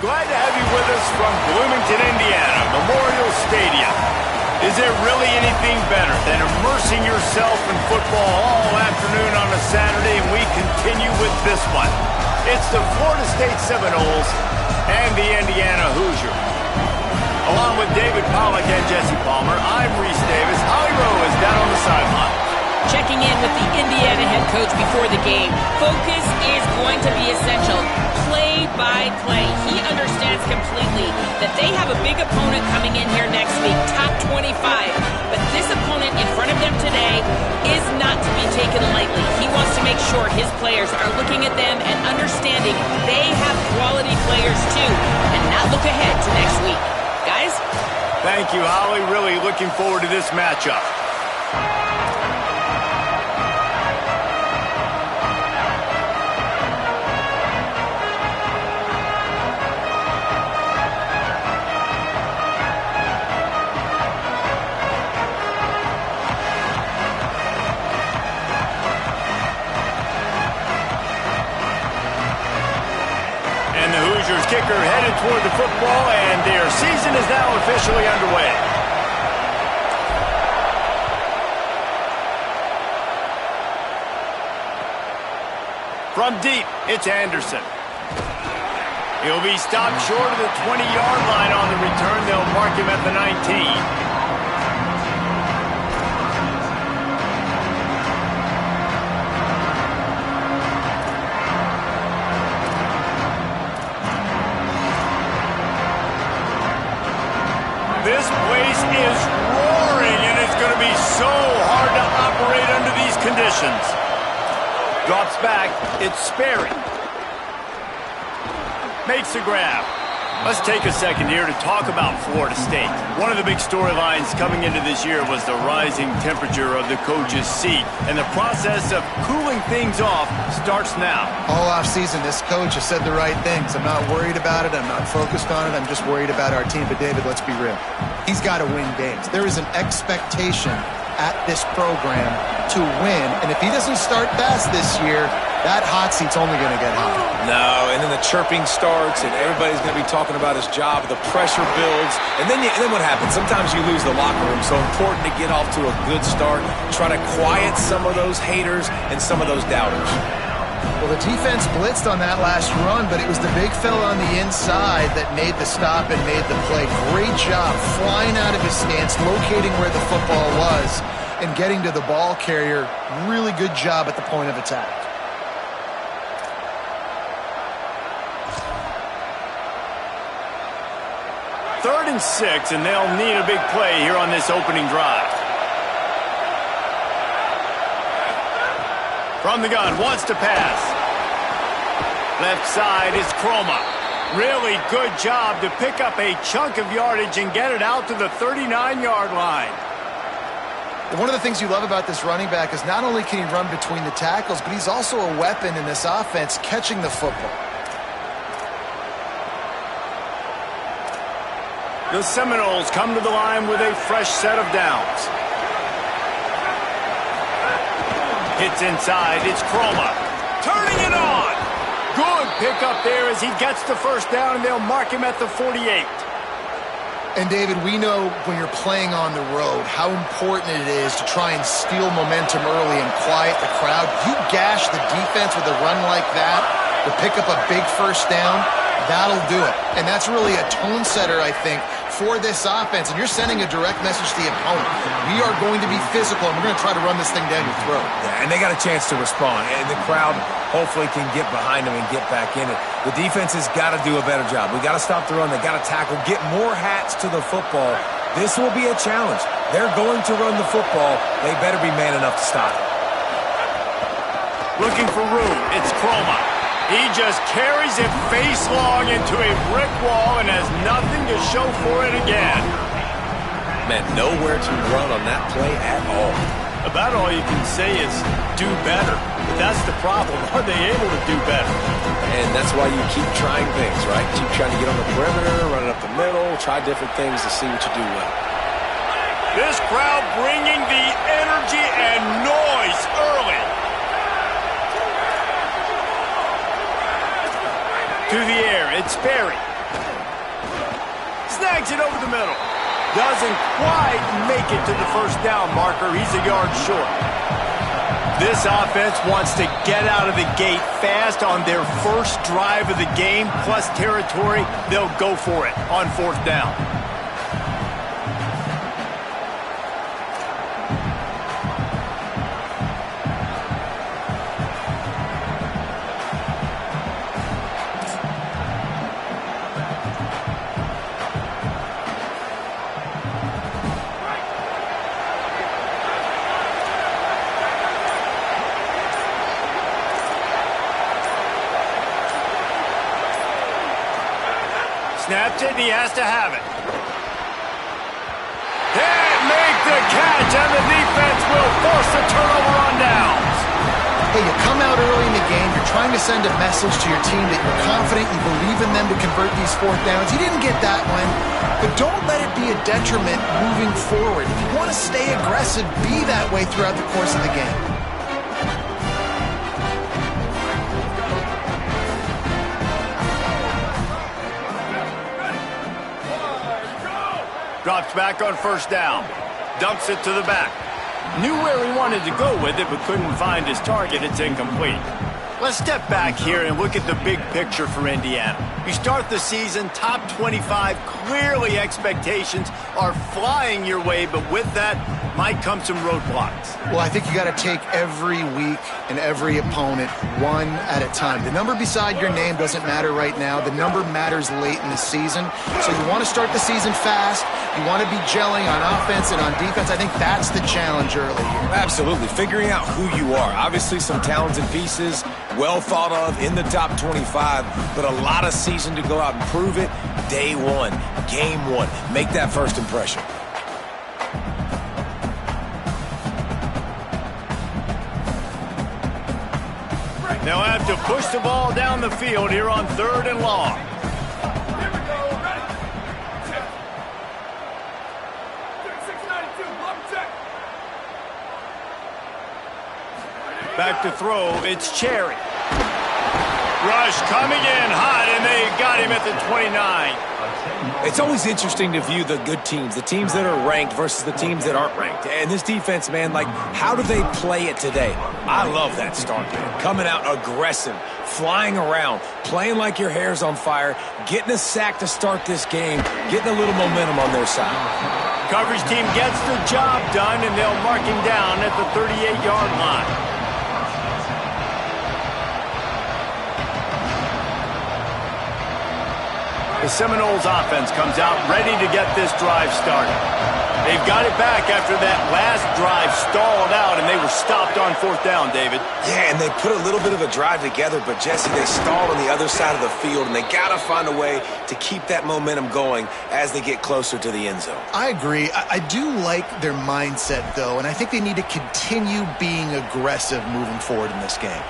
glad to have you with us from Bloomington, Indiana, Memorial Stadium. Is there really anything better than immersing yourself in football all afternoon on a Saturday, and we continue with this one. It's the Florida State Seminoles and the Indiana Hoosiers. Along with David Pollack and Jesse Palmer, I'm Reese Davis. Holly Rowe is down on the sideline. Checking in with the Indiana head coach before the game. Focus is going to be essential. Play by play. He understands completely that they have a big opponent coming in here next week, top 25. But this opponent in front of them today is not to be taken lightly. He wants to make sure his players are looking at them and understanding they have quality players too, and not look ahead to next week. Guys? Thank you, Holly. Really looking forward to this matchup. Kicker headed toward the football, and their season is now officially underway. From deep, it's Anderson. He'll be stopped short of the 20-yard line on the return. They'll mark him at the 19. This place is roaring, and it's going to be so hard to operate under these conditions. Drops back. It's Sperry. Makes the grab. Let's take a second here to talk about Florida State. One of the big storylines coming into this year was the rising temperature of the coach's seat, and the process of cooling things off starts now. All offseason, this coach has said the right things. I'm not worried about it. I'm not focused on it. I'm just worried about our team. But, David, let's be real. He's got to win games. There is an expectation at this program to win, and if he doesn't start fast this year, that hot seat's only going to get hot. No, and then the chirping starts, and everybody's going to be talking about his job. The pressure builds, and then what happens? Sometimes you lose the locker room. So important to get off to a good start. Try to quiet some of those haters and some of those doubters. Well, the defense blitzed on that last run, but it was the big fella on the inside that made the stop and made the play. Great job flying out of his stance, locating where the football was, and getting to the ball carrier. Really good job at the point of attack. Third and 6, and they'll need a big play here on this opening drive. From the gun, wants to pass. Left side is Croma. Really good job to pick up a chunk of yardage and get it out to the 39-yard line. One of the things you love about this running back is not only can he run between the tackles, but he's also a weapon in this offense catching the football. The Seminoles come to the line with a fresh set of downs. Hits inside, it's Croma. Turning it on! Good pickup there as he gets the first down, and they'll mark him at the 48. And, David, we know when you're playing on the road how important it is to try and steal momentum early and quiet the crowd. You gash the defense with a run like that to pick up a big first down, that'll do it. And that's really a tone setter, I think, for this offense. And you're sending a direct message to the opponent. We are going to be physical, and we're going to try to run this thing down your throat. Yeah, and they got a chance to respond. And the crowd hopefully can get behind them and get back in it. The defense has got to do a better job. We got to stop the run. They got to tackle, get more hats to the football. This will be a challenge. They're going to run the football. They better be man enough to stop it. Looking for room. It's Croma. He just carries it face long into a brick wall and has nothing to show for it again. Man, nowhere to run on that play at all. About all you can say is do better. But that's the problem. Are they able to do better? And that's why you keep trying things, right? Keep trying to get on the perimeter, run it up the middle, try different things to see what you do well. This crowd bringing the energy and noise early. To the air, it's Sperry. snags it over the middle. Doesn't quite make it to the first down marker. He's a yard short. This offense wants to get out of the gate fast on their first drive of the game, plus territory. They'll go for it on fourth down. Snaps it, and he has to have it. Can't make the catch, and the defense will force the turnover on downs. Hey, you come out early in the game, you're trying to send a message to your team that you're confident, you believe in them to convert these fourth downs. You didn't get that one, but don't let it be a detriment moving forward. If you want to stay aggressive, be that way throughout the course of the game. Drops back on first down. Dumps it to the back. Knew where he wanted to go with it, but couldn't find his target. It's incomplete. Let's step back here and look at the big picture for Indiana. You start the season top 25. Clearly expectations are flying your way, but with that might come some roadblocks. Well, I think you got to take every week and every opponent one at a time. The number beside your name doesn't matter right now. The number matters late in the season. So you want to start the season fast. You want to be gelling on offense and on defense. I think that's the challenge early here. Absolutely. Figuring out who you are. Obviously some talented pieces, well thought of in the top 25, but a lot of season to go out and prove it. Day one, game one. Make that first impression. They'll have to push the ball down the field here on third and long. Back to throw, it's Cherry. Rush coming in hot, and they got him at the 29. It's always interesting to view the good teams, the teams that are ranked versus the teams that aren't ranked. And this defense, man, like, how do they play it today? I love that start, man. Coming out aggressive, flying around, playing like your hair's on fire, getting a sack to start this game, getting a little momentum on their side. Coverage team gets the job done, and they'll mark him down at the 38-yard line. The Seminoles offense comes out ready to get this drive started. They've got it back after that last drive stalled out, and they were stopped on fourth down, David. Yeah, and they put a little bit of a drive together, but, Jesse, they stalled on the other side of the field, and they got to find a way to keep that momentum going as they get closer to the end zone. I agree. I do like their mindset, though, and I think they need to continue being aggressive moving forward in this game.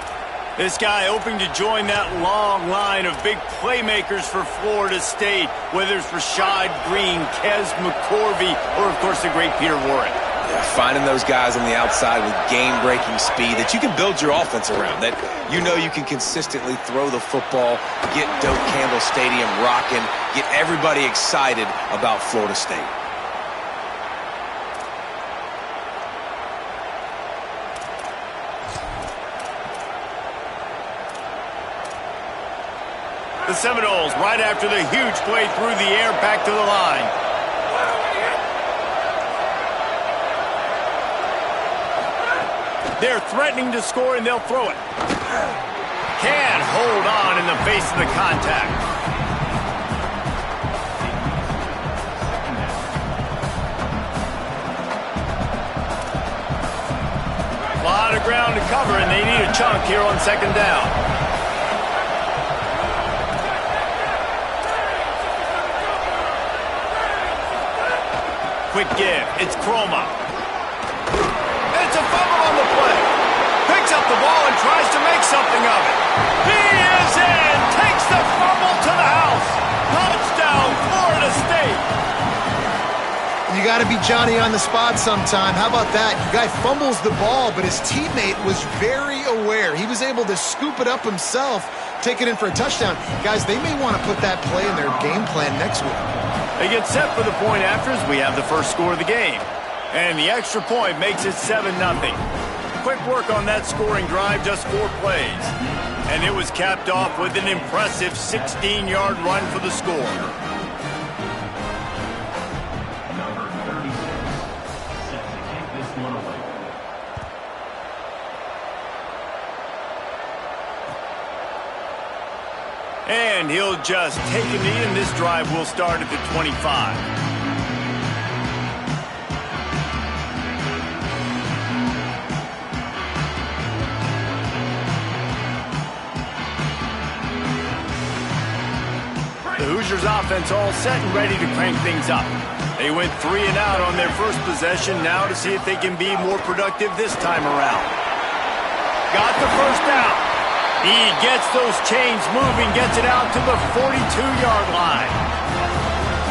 This guy hoping to join that long line of big playmakers for Florida State, whether it's Rashad Green, Kez McCorvey, or, of course, the great Peter Warren. Yeah, finding those guys on the outside with game-breaking speed that you can build your offense around, that you know you can consistently throw the football, get Doak Campbell Stadium rocking, get everybody excited about Florida State. The Seminoles, right after the huge play through the air, back to the line. They're threatening to score, and they'll throw it. Can't hold on in the face of the contact. A lot of ground to cover, and they need a chunk here on second down. Quick give. It's Chroma. It's a fumble on the play. Picks up the ball and tries to make something of it. He is in. Takes the fumble to the house. Touchdown, Florida State. You got to be Johnny on the spot sometime. How about that? The guy fumbles the ball, but his teammate was very aware. He was able to scoop it up himself, take it in for a touchdown. Guys, they may want to put that play in their game plan next week. They get set for the point afters. We have the first score of the game. And the extra point makes it 7-0. Quick work on that scoring drive, just 4 plays. And it was capped off with an impressive 16-yard run for the score. Number 36, set to kick this one away. And he'll just take a knee, and this drive will start at the 25. The Hoosiers offense all set and ready to crank things up. They went 3 and out on their first possession, now to see if they can be more productive this time around. Got the first down. He gets those chains moving, gets it out to the 42-yard line.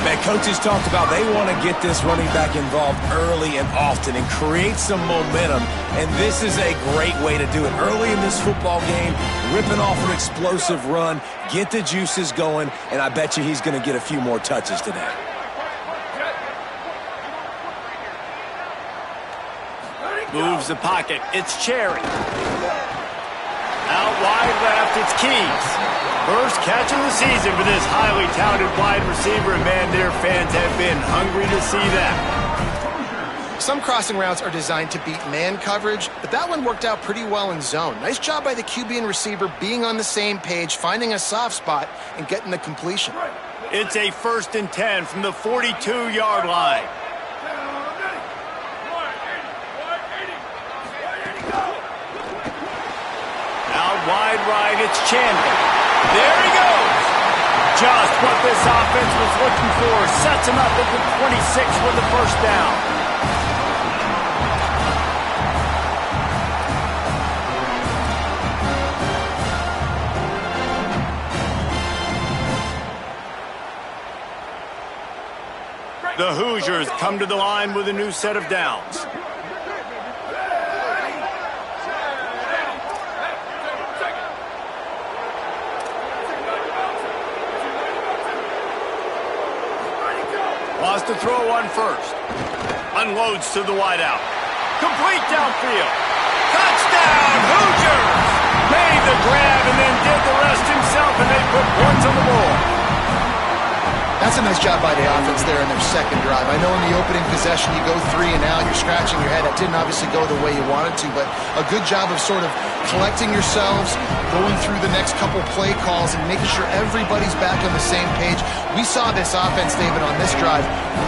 Man, coaches talked about they want to get this running back involved early and often and create some momentum, and this is a great way to do it. Early in this football game, ripping off an explosive run, get the juices going, and I bet you he's going to get a few more touches today. Moves the pocket. It's Cherry. Out wide left, it's Keys. First catch of the season for this highly touted wide receiver, and man, their fans have been hungry to see that. Some crossing routes are designed to beat man coverage, but that one worked out pretty well in zone. Nice job by the QB and receiver being on the same page, finding a soft spot, and getting the completion. It's a 1st and 10 from the 42-yard line. Wide right, it's Chandler. There he goes. Just what this offense was looking for. Sets him up at the 26 with the first down. The Hoosiers come to the line with a new set of downs. Wants to throw on first. Unloads to the wideout. Complete downfield. Touchdown, Hoosiers! Made the grab and then did the rest himself, and they put points on the board. That's a nice job by the offense there in their second drive. I know in the opening possession you go 3 and out, you're scratching your head. That didn't obviously go the way you wanted to, but a good job of sort of collecting yourselves, going through the next couple play calls, and making sure everybody's back on the same page. We saw this offense, David, on this drive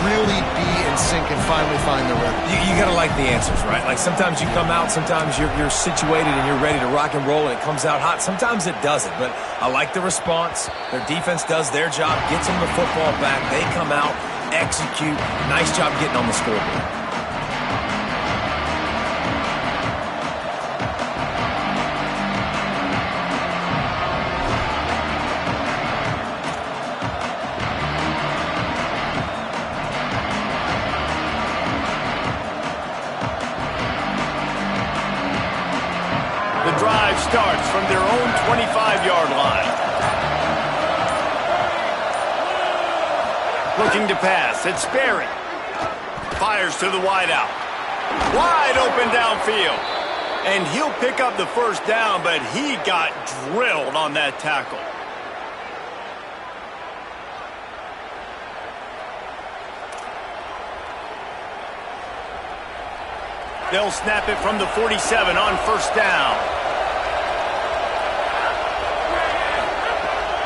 really be in sync and finally find the rhythm. You got to like the answers, right? Like sometimes you come out, sometimes you're situated and you're ready to rock and roll and it comes out hot. Sometimes it doesn't, but I like the response. Their defense does their job, gets them the football back. They come out, execute. Nice job getting on the scoreboard. The drive starts from their own 25-yard line. Looking to pass. It's Sperry. Fires to the wideout. Wide open downfield. And he'll pick up the first down, but he got drilled on that tackle. They'll snap it from the 47 on first down.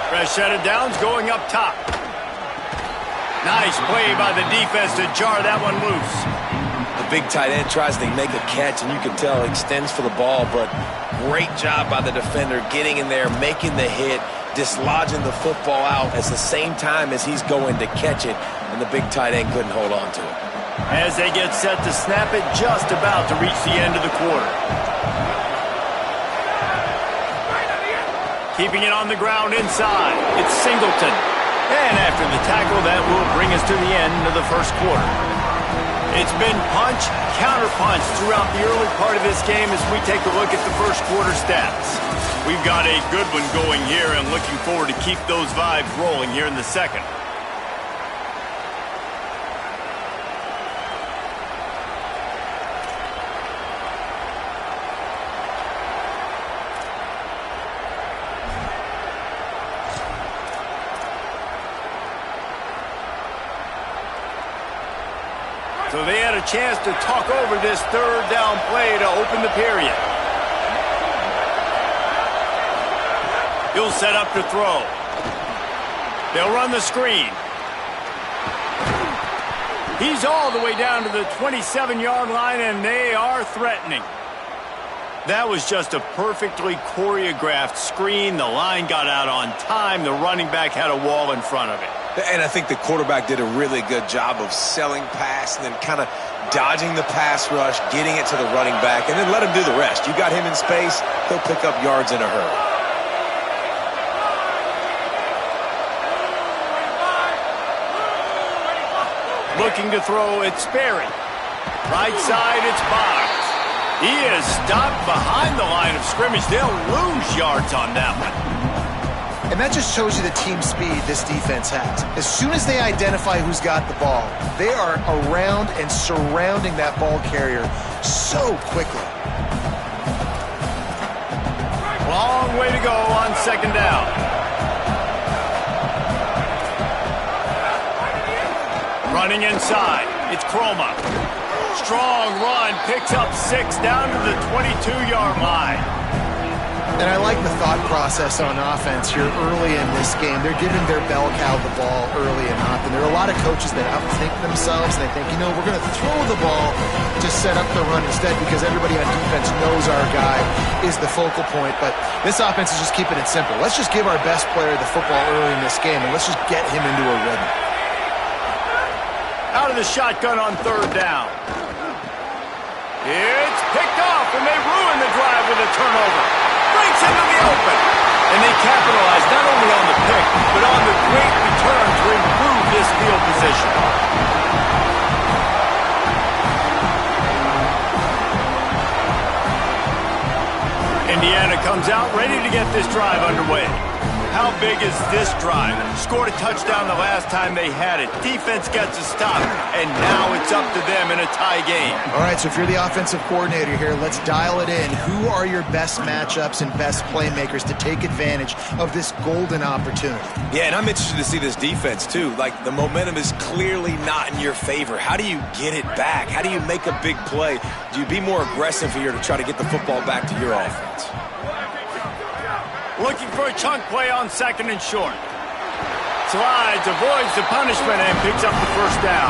Fresh set of downs going up top. Nice play by the defense to jar that one loose. The big tight end tries to make a catch, and you can tell extends for the ball, but great job by the defender getting in there, making the hit, dislodging the football out at the same time as he's going to catch it, and the big tight end couldn't hold on to it. As they get set to snap it, just about to reach the end of the quarter. Keeping it on the ground inside, it's Singleton. And after the tackle, that will bring us to the end of the first quarter. It's been punch, counter-punch throughout the early part of this game as we take a look at the first quarter stats. We've got a good one going here and looking forward to keep those vibes rolling here in the second. So they had a chance to talk over this third down play to open the period. He'll set up to throw. They'll run the screen. He's all the way down to the 27-yard line, and they are threatening. That was just a perfectly choreographed screen. The line got out on time. The running back had a wall in front of it. And I think the quarterback did a really good job of selling pass and then kind of dodging the pass rush, getting it to the running back, and then let him do the rest. You got him in space, he'll pick up yards in a hurry. Looking to throw, it's Sperry. Right side, it's Boggs. He is stopped behind the line of scrimmage. They'll lose yards on that one. And that just shows you the team speed this defense has. As soon as they identify who's got the ball, they are around and surrounding that ball carrier so quickly. Long way to go on second down. Running inside, it's Croma. Strong run, picks up 6 down to the 22-yard line. And I like the thought process on offense here early in this game. They're giving their bell cow the ball early and often. There are a lot of coaches that outthink themselves, and they think, we're going to throw the ball to set up the run instead because everybody on defense knows our guy is the focal point. But this offense is just keeping it simple. Let's just give our best player the football early in this game, and let's just get him into a rhythm. Out of the shotgun on third down. It's picked off, and they ruin the drive with a turnover. Breaks into the open. And they capitalize not only on the pick, but on the great return to improve this field position. Indiana comes out ready to get this drive underway. How big is this drive? Scored a touchdown the last time they had it. Defense gets a stop, and now it's up to them in a tie game. All right, so if you're the offensive coordinator here, let's dial it in. Who are your best matchups and best playmakers to take advantage of this golden opportunity? Yeah, and I'm interested to see this defense, too. Like, the momentum is clearly not in your favor. How do you get it back? How do you make a big play? Do you be more aggressive here to try to get the football back to your offense? Looking for a chunk play on second and short. Slides, avoids the punishment, and picks up the first down.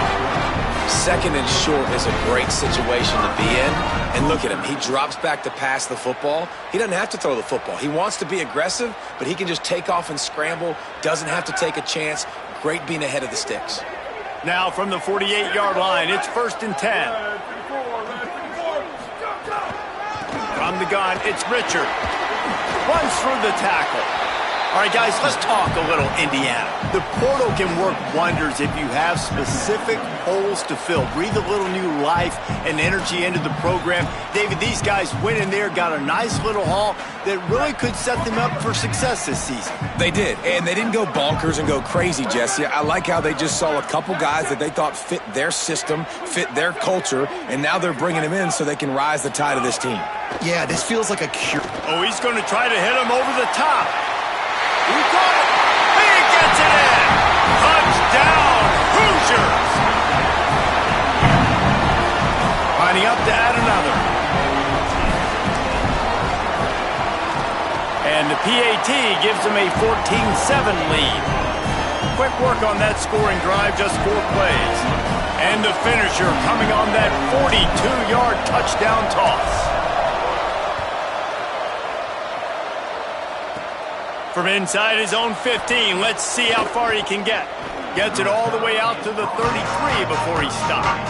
Second and short is a great situation to be in. And look at him. He drops back to pass the football. He doesn't have to throw the football. He wants to be aggressive, but he can just take off and scramble. Doesn't have to take a chance. Great being ahead of the sticks. Now from the 48-yard line, it's 1st and 10. From the gun, it's Richard. Runs through the tackle. All right, guys, let's talk a little Indiana. The portal can work wonders if you have specific holes to fill. Breathe a little new life and energy into the program. David, these guys went in there, got a nice little haul that really could set them up for success this season. They did, and they didn't go bonkers and go crazy, Jesse. I like how they just saw a couple guys that they thought fit their system, fit their culture, and now they're bringing them in so they can rise the tide of this team. Yeah, this feels like a cure. Oh, he's going to try to hit him over the top. He got it. He gets it in. Touchdown, Hoosiers. Lining up to add another. And the PAT gives them a 14-7 lead. Quick work on that scoring drive, just 4 plays. And the finisher coming on that 42-yard touchdown toss. From inside his own 15, let's see how far he can get. Gets it all the way out to the 33 before he stopped.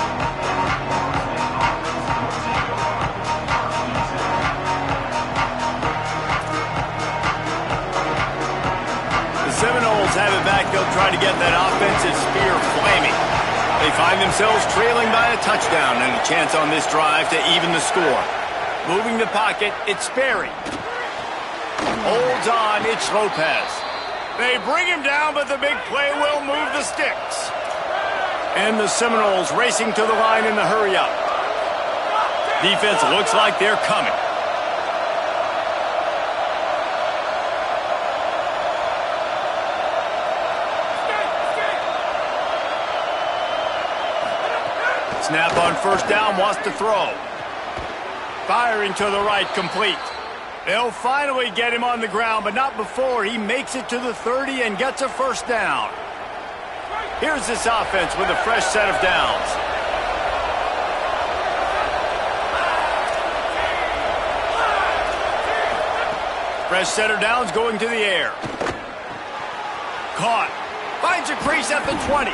The Seminoles have it back. They'll try to get that offensive spear flaming. They find themselves trailing by a touchdown and a chance on this drive to even the score. Moving the pocket, it's Sperry. Holds on, it's Lopez. They bring him down, but the big play will move the sticks. And the Seminoles racing to the line in the hurry-up. Defense looks like they're coming. Snap on first down, wants to throw. Firing to the right, complete. They'll finally get him on the ground, but not before he makes it to the 30 and gets a first down. Here's this offense with a fresh set of downs. Fresh set of downs going to the air. Caught. Finds a crease at the 20.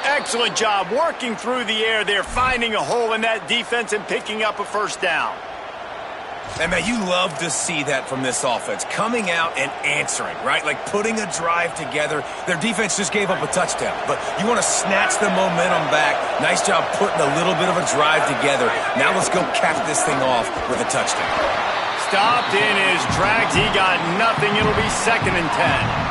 Excellent job working through the air there, finding a hole in that defense and picking up a first down. And, man, you love to see that from this offense, coming out and answering, right? Like putting a drive together. Their defense just gave up a touchdown, but you want to snatch the momentum back. Nice job putting a little bit of a drive together. Now let's go cap this thing off with a touchdown. Stopped in his tracks. He got nothing. It'll be 2nd and 10.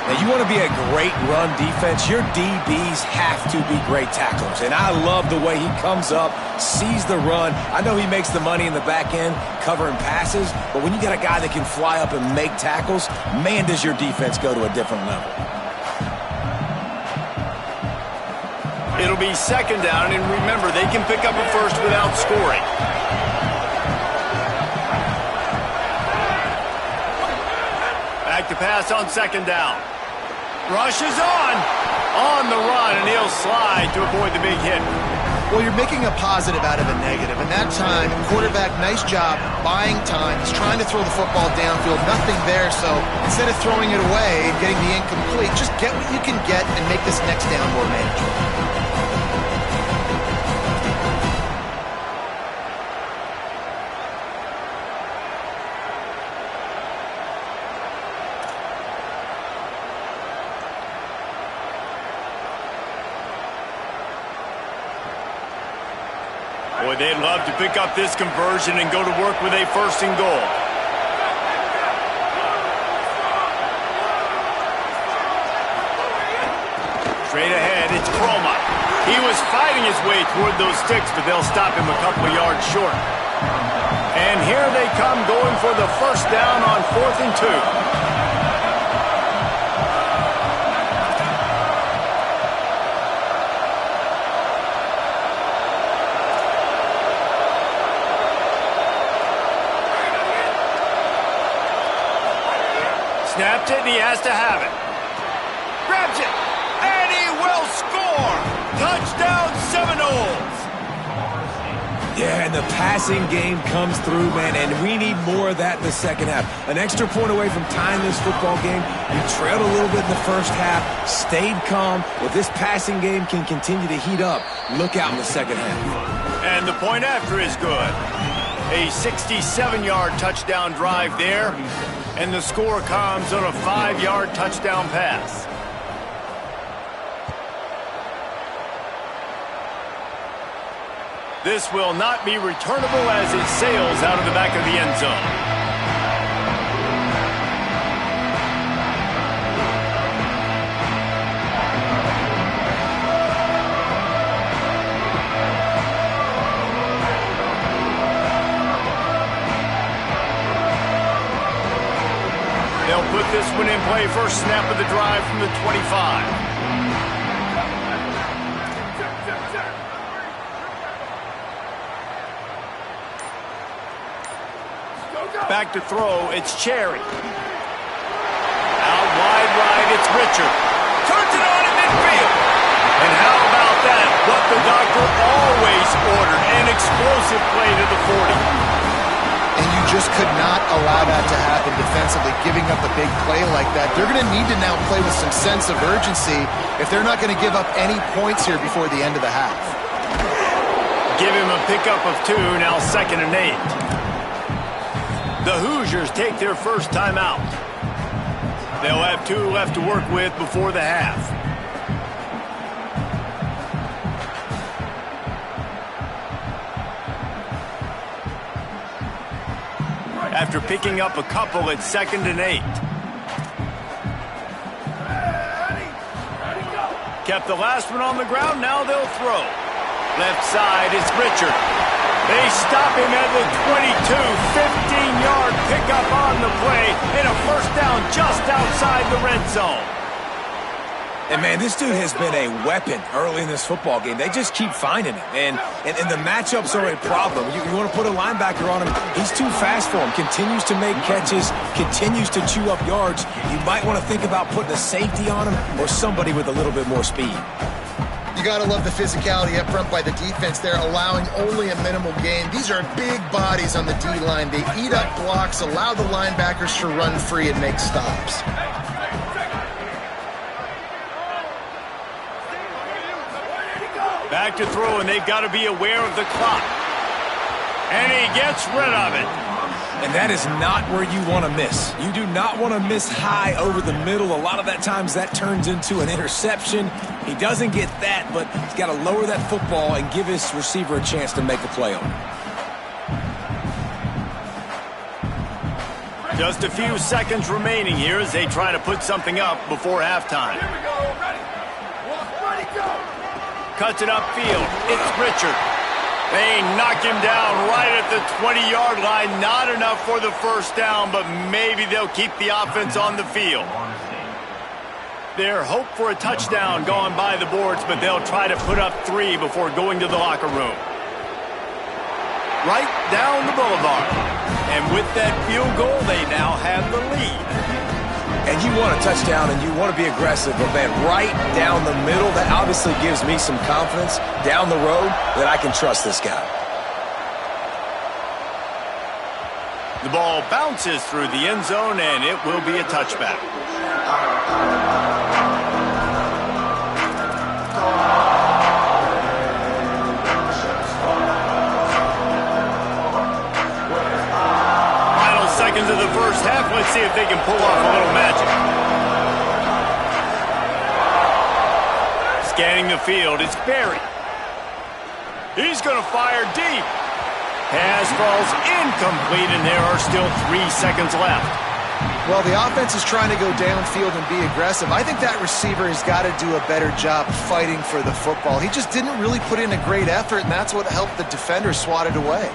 Now, you want to be a great run defense, your DBs have to be great tacklers. And I love the way he comes up, sees the run. I know he makes the money in the back end covering passes, but when you got a guy that can fly up and make tackles, man, does your defense go to a different level. It'll be 2nd down, and remember, they can pick up a first without scoring. Back to pass on 2nd down. Rushes on the run, and he'll slide to avoid the big hit. Well, you're making a positive out of a negative, and that time, quarterback, nice job, buying time. He's trying to throw the football downfield, nothing there, so instead of throwing it away and getting the incomplete, just get what you can get and make this next down more manageable. Boy, they'd love to pick up this conversion and go to work with a 1st and goal. Straight ahead, it's Croma. He was fighting his way toward those sticks, but they'll stop him a couple of yards short. And here they come going for the first down on 4th and 2. Snapped it, and he has to have it. Grabs it, and he will score! Touchdown, Seminoles! Yeah, and the passing game comes through, man, and we need more of that in the second half. An extra point away from tying this football game. You trailed a little bit in the first half, stayed calm. If this passing game can continue to heat up, look out in the second half. And the point after is good. A 67-yard touchdown drive there. And the score comes on a 5-yard touchdown pass. This will not be returnable as it sails out of the back of the end zone. They'll put this one in play. First snap of the drive from the 25. Back to throw, it's Cherry. Out wide right, it's Richard. Turns it on in midfield. And how about that? What the doctor always ordered, an explosive play to the 40. And you just could not allow that to happen defensively, giving up a big play like that. They're going to need to now play with some sense of urgency if they're not going to give up any points here before the end of the half. Give him a pickup of 2, now 2nd and 8. The Hoosiers take their first timeout. They'll have 2 left to work with before the half. After picking up a couple, it's 2nd and 8. Kept the last one on the ground, now they'll throw. Left side, it's Richard. They stop him at the 22, 15-yard pickup on the play, and a first down just outside the red zone. And, man, this dude has been a weapon early in this football game. They just keep finding him. And the matchups are a problem. You want to put a linebacker on him, he's too fast for him. Continues to make catches, continues to chew up yards. You might want to think about putting a safety on him or somebody with a little bit more speed. You got to love the physicality up front by the defense there, allowing only a minimal gain. These are big bodies on the D-line. They eat up blocks, allow the linebackers to run free and make stops. Back to throw, and they've got to be aware of the clock. And he gets rid of it. And that is not where you want to miss. You do not want to miss high over the middle. A lot of that times that turns into an interception. He doesn't get that, but he's got to lower that football and give his receiver a chance to make a play on it. Just a few seconds remaining here as they try to put something up before halftime. Cuts it upfield. It's Richard. They knock him down right at the 20-yard line. Not enough for the first down, but maybe they'll keep the offense on the field. Their hope for a touchdown gone by the boards, but they'll try to put up 3 before going to the locker room. Right down the boulevard. And with that field goal, they now have the lead. And you want a touchdown and you want to be aggressive, but man, right down the middle, that obviously gives me some confidence down the road that I can trust this guy. The ball bounces through the end zone, and it will be a touchback. Final seconds of the first half. Let's see if they can pull off a little magic. Scanning the field, it's Barry. He's going to fire deep. Pass falls incomplete, and there are still 3 seconds left. Well, the offense is trying to go downfield and be aggressive. I think that receiver has got to do a better job fighting for the football. He just didn't really put in a great effort, and that's what helped the defender swat it away.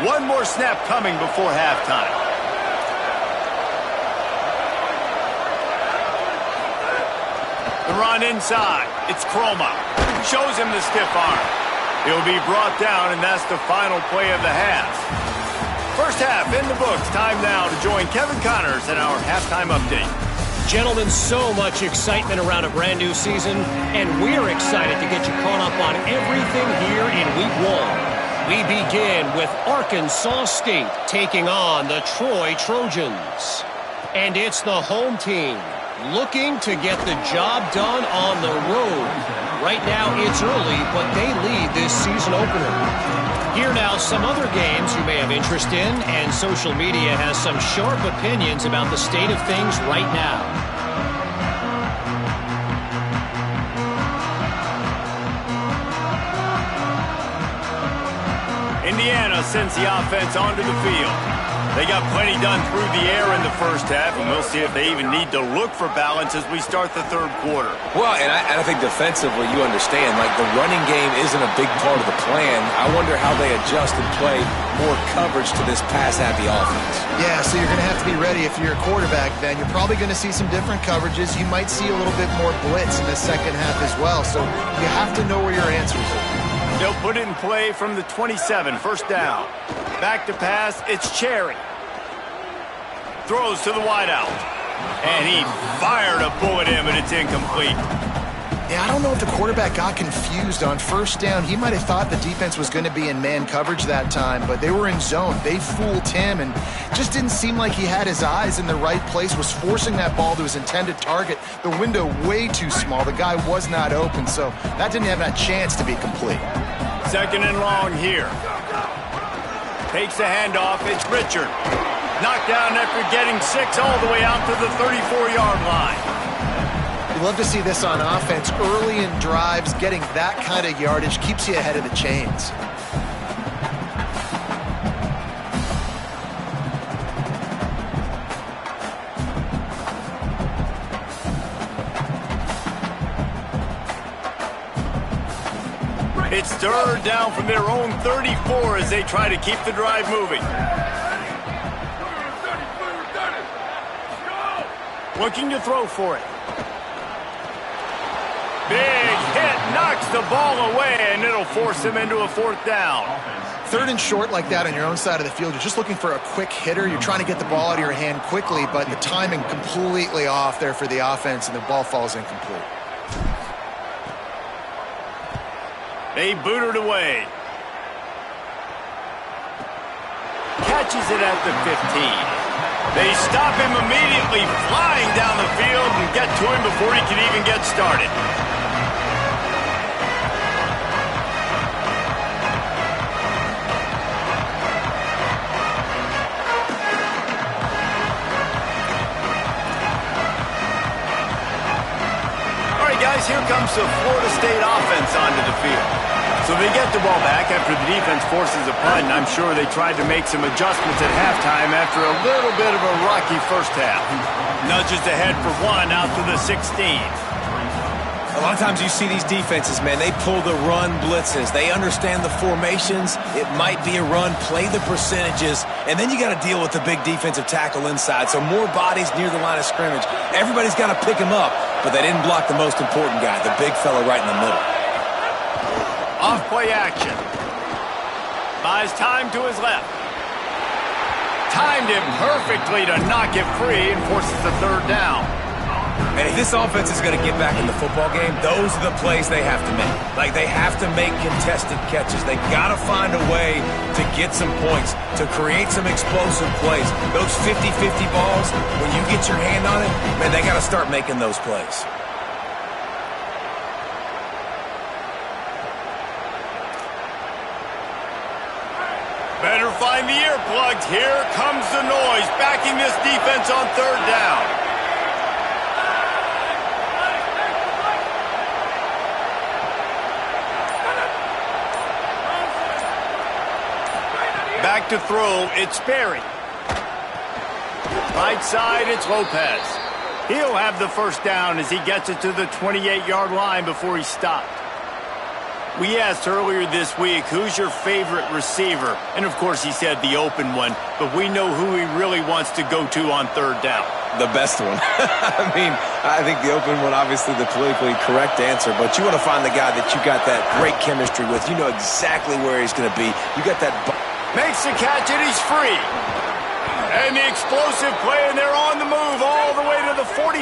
One more snap coming before halftime. The run inside. It's Croma. Shows him the stiff arm. He'll be brought down, and that's the final play of the half. First half in the books. Time now to join Kevin Connors in our halftime update. Gentlemen, so much excitement around a brand new season, and we're excited to get you caught up on everything here in Week 1. We begin with Arkansas State taking on the Troy Trojans. And it's the home team looking to get the job done on the road. Right now it's early, but they lead this season opener. Here now some other games you may have interest in, and social media has some sharp opinions about the state of things right now. Indiana sends the offense onto the field. They got plenty done through the air in the first half, and we'll see if they even need to look for balance as we start the third quarter. Well, and I think defensively you understand, like the running game isn't a big part of the plan. I wonder how they adjust and play more coverage to this pass-happy offense. Yeah, so you're going to have to be ready if you're a quarterback then. You're probably going to see some different coverages. You might see a little bit more blitz in the second half as well, so you have to know where your answers are. They'll put it in play from the 27, first down. Back to pass, it's Cherry. Throws to the wideout. And he fired a bullet in, but it's incomplete. Yeah, I don't know if the quarterback got confused on first down. He might have thought the defense was going to be in man coverage that time, but they were in zone. They fooled him and just didn't seem like he had his eyes in the right place, was forcing that ball to his intended target. The window way too small. The guy was not open, so that didn't have that chance to be complete. Second and long here. Takes the handoff. It's Richard. Knocked down after getting 6 all the way out to the 34-yard line. You love to see this on offense. Early in drives, getting that kind of yardage keeps you ahead of the chains. It's third down from their own 34 as they try to keep the drive moving. Looking to throw for it. Big hit, knocks the ball away, and it'll force him into a fourth down. Third and short like that on your own side of the field, you're just looking for a quick hitter. You're trying to get the ball out of your hand quickly, but the timing completely off there for the offense, and the ball falls incomplete. They boot it away. Catches it at the 15. They stop him immediately, flying down the field, and get to him before he can even get started. All right, guys, here comes the Florida State offense onto the field. So they get the ball back after the defense forces a punt, and I'm sure they tried to make some adjustments at halftime after a little bit of a rocky first half. Nudges ahead for one out to the 16. A lot of times you see these defenses, man, they pull the run blitzes. They understand the formations. It might be a run, play the percentages, and then you got to deal with the big defensive tackle inside. So more bodies near the line of scrimmage. Everybody's got to pick him up, but they didn't block the most important guy, the big fella right in the middle. Off-play action. Buys time to his left. Timed him perfectly to knock it free and forces the third down. And if this offense is going to get back in the football game, those are the plays they have to make. Like, they have to make contested catches. They got to find a way to get some points, to create some explosive plays. Those 50-50 balls, when you get your hand on it, man, they got to start making those plays. Better find the earplugs. Here comes the noise, backing this defense on third down. Back to throw, it's Berry. Right side, it's Lopez. He'll have the first down as he gets it to the 28-yard line before he stopped. We asked earlier this week, who's your favorite receiver? And, of course, he said the open one, but we know who he really wants to go to on third down. The best one. I mean, I think the open one, obviously the politically correct answer, but you want to find the guy that you got that great chemistry with. You know exactly where he's going to be. You got that... Makes the catch, and he's free. And the explosive play, and they're on the move all the way to the 44.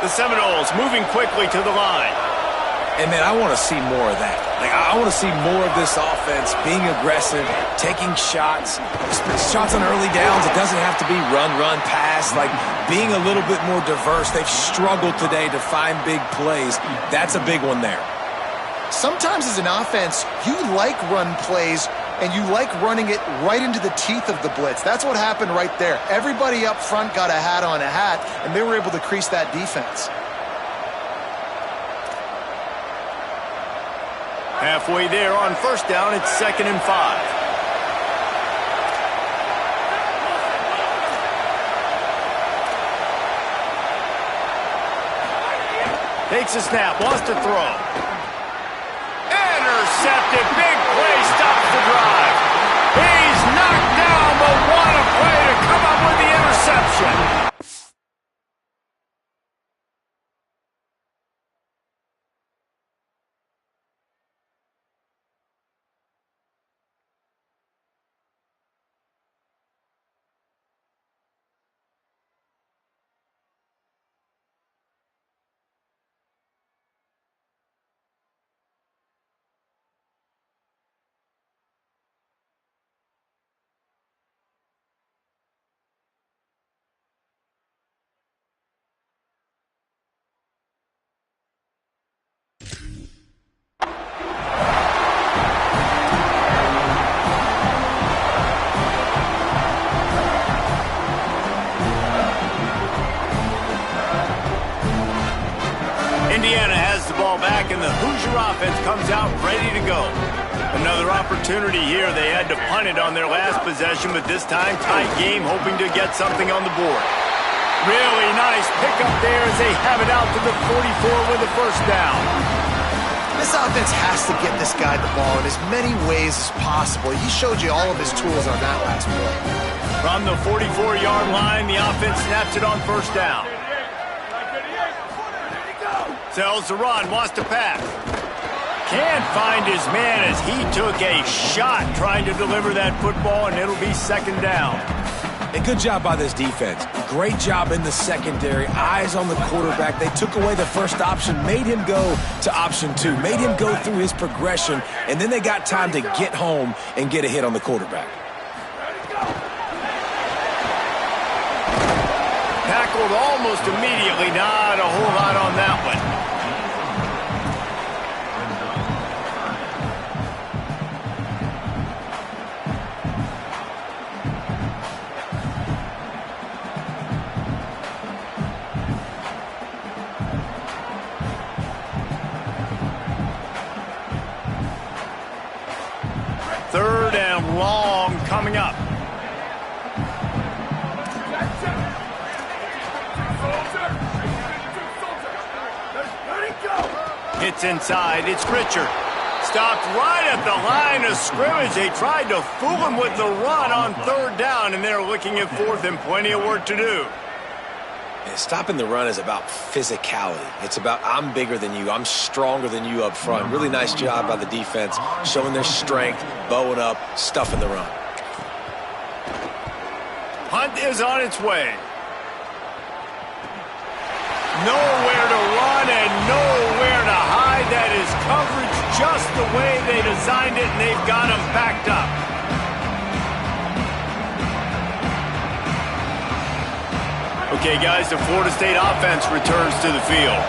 The Seminoles moving quickly to the line. And, man, I want to see more of that. Like, I want to see more of this offense being aggressive, taking shots on early downs. It doesn't have to be run, pass. Like, being a little bit more diverse. They've struggled today to find big plays. That's a big one there. Sometimes as an offense, you like run plays, and you like running it right into the teeth of the blitz. That's what happened right there. Everybody up front got a hat on a hat, and they were able to crease that defense. Halfway there on first down, it's 2nd and 5. Takes a snap, wants to throw. Intercepted, big play, stops the drive. He's knocked down, but what a play to come up with the interception. Indiana has the ball back, and the Hoosier offense comes out ready to go. Another opportunity here. They had to punt it on their last possession, but this time tight game, hoping to get something on the board. Really nice pickup there as they have it out to the 44 with a first down. This offense has to get this guy the ball in as many ways as possible. He showed you all of his tools on that last play. From the 44-yard line, the offense snaps it on first down. Sells the run, wants to pass. Can't find his man as he took a shot trying to deliver that football, and it'll be second down. A good job by this defense. Great job in the secondary. Eyes on the quarterback. They took away the first option, made him go to option 2, made him go through his progression, and then they got time to get home and get a hit on the quarterback. Tackled almost immediately. Not a whole lot on that one. Third and long coming up. Hits inside. It's Richard. Stopped right at the line of scrimmage. They tried to fool him with the run on third down, and they're looking at fourth and plenty of work to do. And stopping the run is about physicality. It's about I'm bigger than you. I'm stronger than you up front. Really nice job by the defense, showing their strength, bowing up, stuffing the run. Punt is on its way. Nowhere to run and nowhere to hide. That is coverage just the way they designed it, and they've got him backed up. Okay, guys, the Florida State offense returns to the field.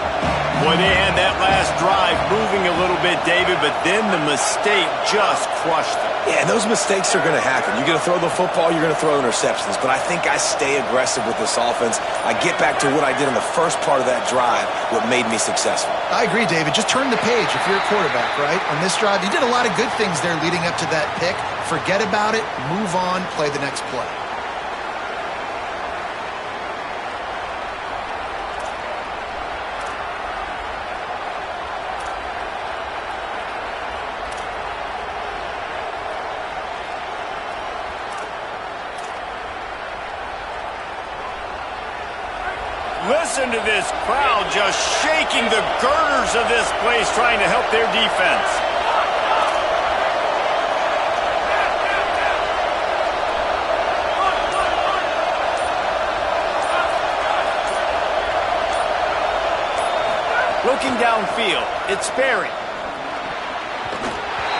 Boy, they had that last drive moving a little bit, David, but then the mistake just crushed them. Yeah, and those mistakes are going to happen. You're going to throw the football, you're going to throw interceptions. But I think I stay aggressive with this offense. I get back to what I did in the first part of that drive, what made me successful. I agree, David. Just turn the page if you're a quarterback, right? On this drive, you did a lot of good things there leading up to that pick. Forget about it, move on, play the next play. Listen to this crowd just shaking the girders of this place, trying to help their defense. Looking downfield, it's Sperry.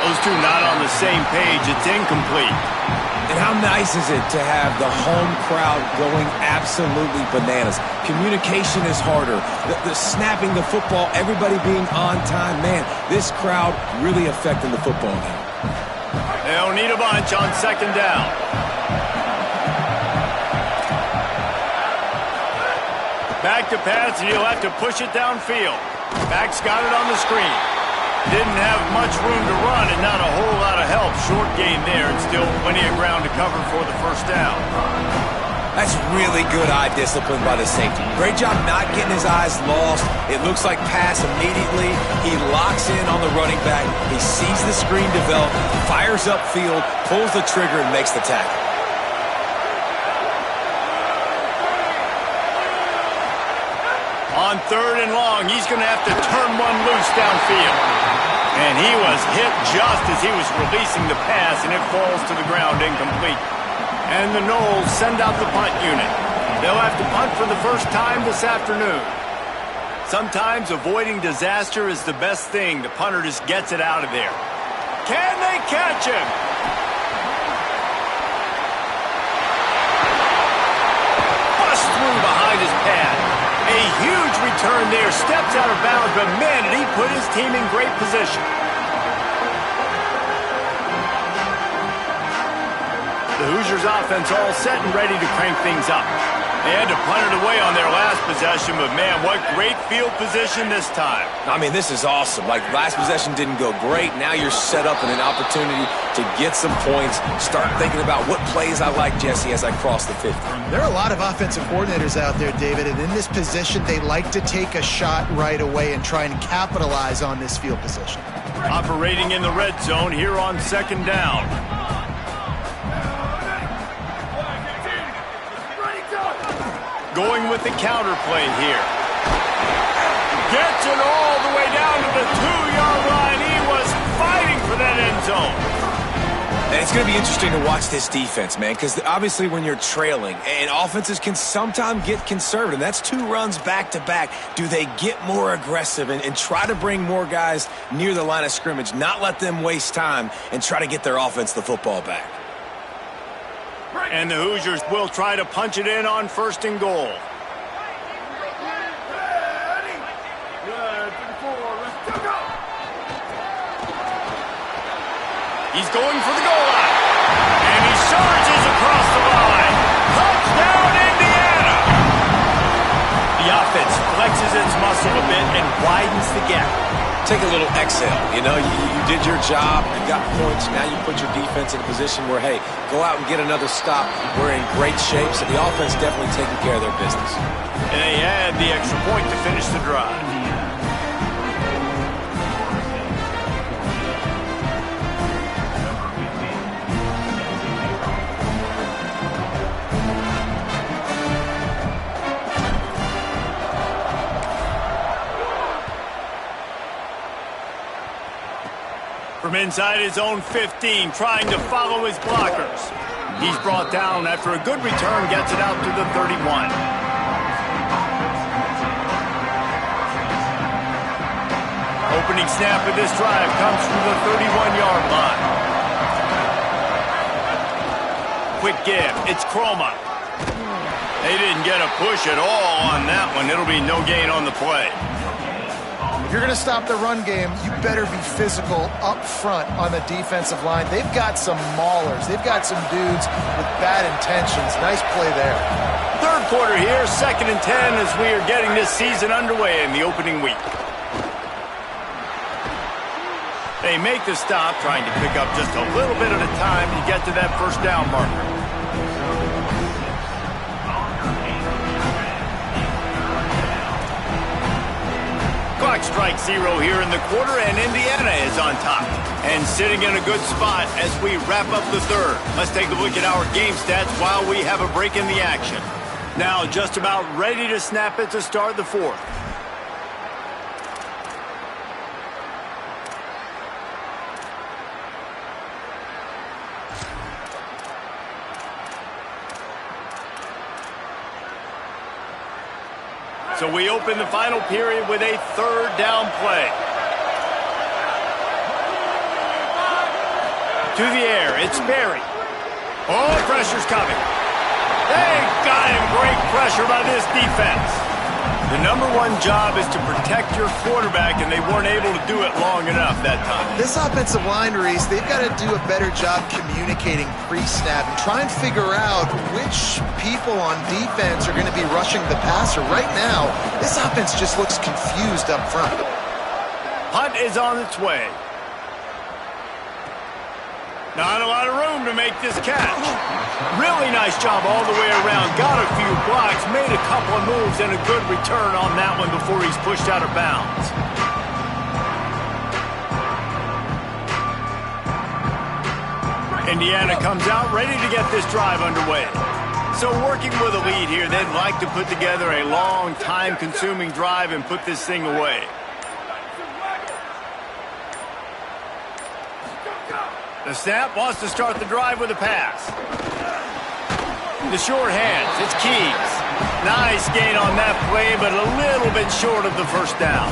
Those two not on the same page. It's incomplete. And how nice is it to have the home crowd going absolutely bananas? Communication is harder. The snapping the football, everybody being on time. Man, this crowd really affecting the football game. They'll need a bunch on second down. Back to pass, and he'll have to push it downfield. Back's got it on the screen. Didn't have much room to run and not a whole lot of help. Short gain there and still plenty of ground to cover for the first down. That's really good eye discipline by the safety. Great job not getting his eyes lost. It looks like pass immediately. He locks in on the running back. He sees the screen develop, fires upfield, pulls the trigger, and makes the tackle. On third and long, he's going to have to turn one loose downfield. And he was hit just as he was releasing the pass, and it falls to the ground incomplete. And the Noles send out the punt unit. They'll have to punt for the first time this afternoon. Sometimes avoiding disaster is the best thing. The punter just gets it out of there. Can they catch him? Bust through behind his pad. A huge return there, steps out of bounds, but man, did he put his team in great position. The Hoosiers offense all set and ready to crank things up. They had to punt it away on their last possession, but man, what great field position this time. I mean, this is awesome. Like, last possession didn't go great. Now you're set up in an opportunity to get some points. Start thinking about what plays I like, Jesse, as I cross the 50. There are a lot of offensive coordinators out there, David, and in this position, they like to take a shot right away and try and capitalize on this field position. Operating in the red zone here on 2nd down. Going with the counter play here. Gets it all the way down to the 2-yard line. He was fighting for that end zone. And it's going to be interesting to watch this defense, man, because obviously when you're trailing, and offenses can sometimes get conservative. That's 2 runs back-to-back. Do they get more aggressive and try to bring more guys near the line of scrimmage, not let them waste time, and try to get their offense the football back? And the Hoosiers will try to punch it in on 1st and goal. He's going for the goal line. And he surges across the line. Touchdown, Indiana! The offense flexes its muscle a bit and widens the gap. Take a little exhale. You know, you did your job. You got points. Now you put your defense in a position where, hey, go out and get another stop. We're in great shape, so the offense definitely taking care of their business. And they add the extra point to finish the drive. From inside his own 15, trying to follow his blockers. He's brought down after a good return, gets it out to the 31. Opening snap of this drive comes from the 31-yard line. Quick give, it's Chroma. They didn't get a push at all on that one. It'll be no gain on the play. If you're going to stop the run game, you better be physical up front on the defensive line. They've got some maulers. They've got some dudes with bad intentions. Nice play there. 3rd quarter here, 2nd and 10 as we are getting this season underway in the opening week. They make the stop, trying to pick up just a little bit at a time to get to that 1st down marker. Clock strikes 0 here in the quarter, and Indiana is on top and sitting in a good spot as we wrap up the 3rd. Let's take a look at our game stats while we have a break in the action. Now just about ready to snap it to start the 4th. So we open the final period with a 3rd down play. To the air, it's Berry. Oh, pressure's coming. They got him. Great pressure by this defense. The #1 job is to protect your quarterback, and they weren't able to do it long enough that time. This offensive line, Reese, they've got to do a better job communicating pre-snap and try and figure out which people on defense are going to be rushing the passer. Right now, this offense just looks confused up front. Punt is on its way. Not a lot of room to make this catch. Really nice job all the way around. Got a few blocks, made a couple of moves, and a good return on that one before he's pushed out of bounds. Indiana comes out ready to get this drive underway. So working with a lead here, they'd like to put together a long, time-consuming drive and put this thing away. The snap wants to start the drive with a pass. The short hands, it's Keys. Nice gain on that play, but a little bit short of the 1st down.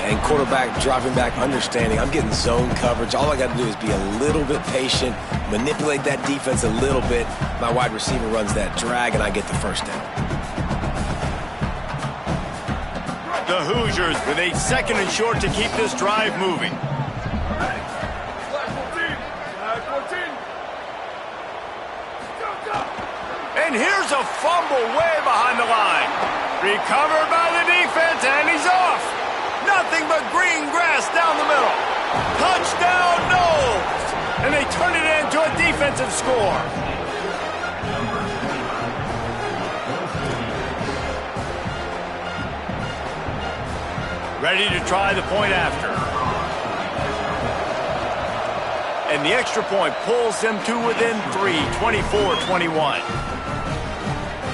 And quarterback dropping back, understanding I'm getting zone coverage. All I got to do is be a little bit patient, manipulate that defense a little bit. My wide receiver runs that drag, and I get the 1st down. The Hoosiers with a 2nd and short to keep this drive moving. And here's a fumble way behind the line. Recovered by the defense, and he's off. Nothing but green grass down the middle. Touchdown, Knowles! And they turn it into a defensive score. Ready to try the point after. And the extra point pulls them to within 3, 24-21.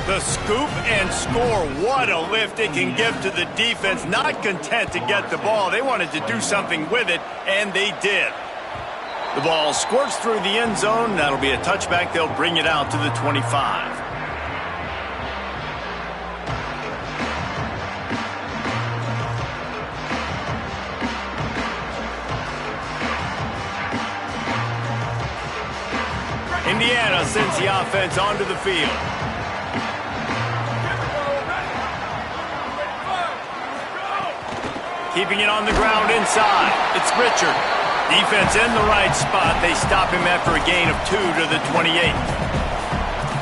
The scoop and score. What a lift it can give to the defense. Not content to get the ball. They wanted to do something with it, and they did. The ball squirts through the end zone. That'll be a touchback. They'll bring it out to the 25. Indiana sends the offense onto the field. Keeping it on the ground inside. It's Richard. Defense in the right spot. They stop him after a gain of 2 to the 28.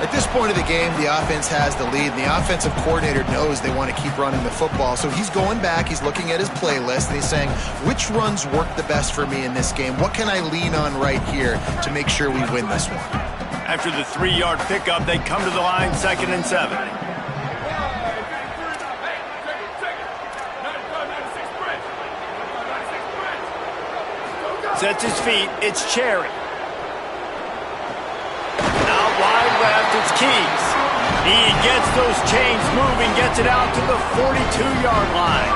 At this point of the game, the offense has the lead, and the offensive coordinator knows they want to keep running the football. So he's going back, he's looking at his playlist, and he's saying, which runs work the best for me in this game? What can I lean on right here to make sure we win this one? After the 3-yard pickup, they come to the line, 2nd and 7. Sets his feet, it's Cherry. Out wide left, it's Keys. He gets those chains moving, gets it out to the 42-yard line.